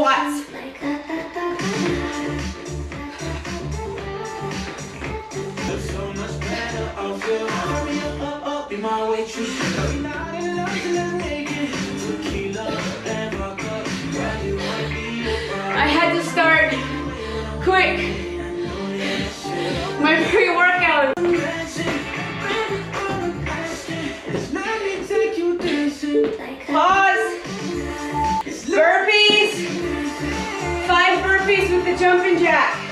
squats. I had to start quick my pre-workout. Pause. Burpees. 5 burpees with the jumping jack.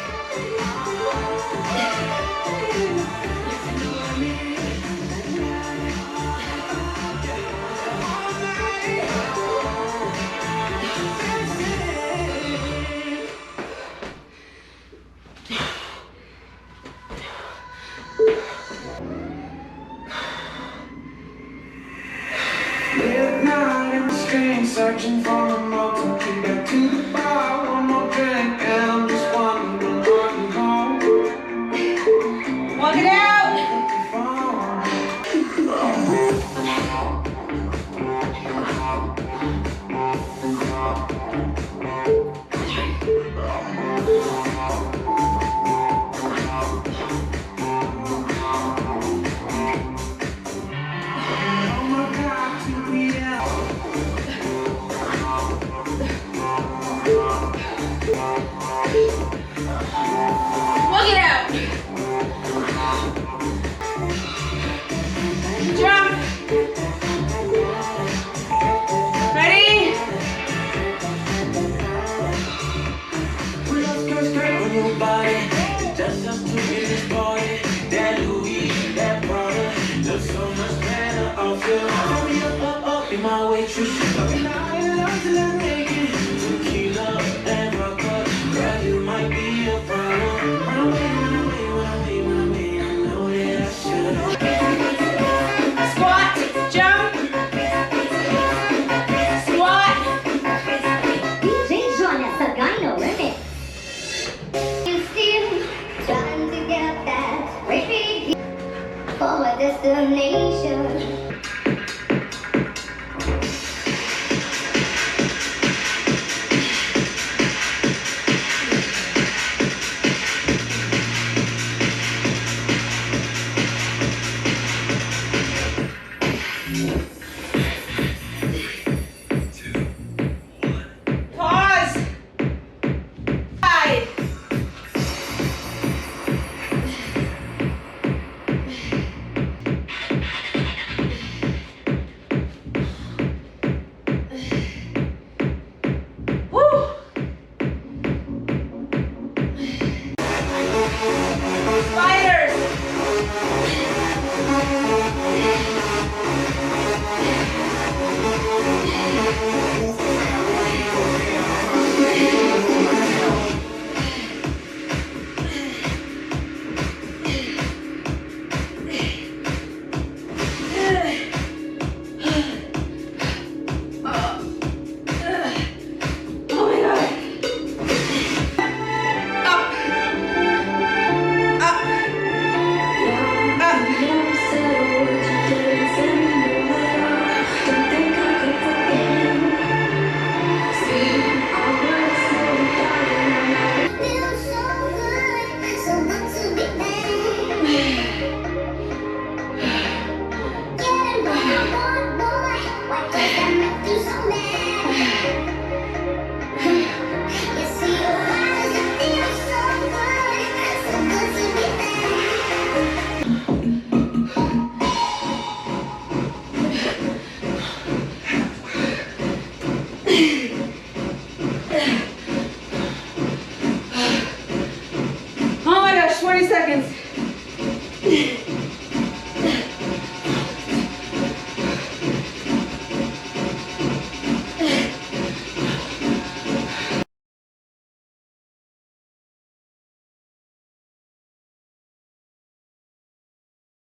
Searching for a motive to get to the bar. One more drink and I'm just wondering how you home. Walk it out. Walk it out. Jump. Ready? On your body, just us two in this party. That Louis, that Prada, looks so much better off you. Up in my waitress. Looking out in love till I make it. Tequila and vodka, girl, you might be a problem. Run away, I know that I should. Squat. Jump. Squat. DJ Jonas, the guy no limit. You still trying to get that great big for a destination. Pause. Side. Woo. Spiders. Oh my God. Up. Up. Up. Feels so good to be back. Getting what you want, boy. Why does that make you so mad? You see, why does it feel so good to be Oh my gosh, 20 seconds.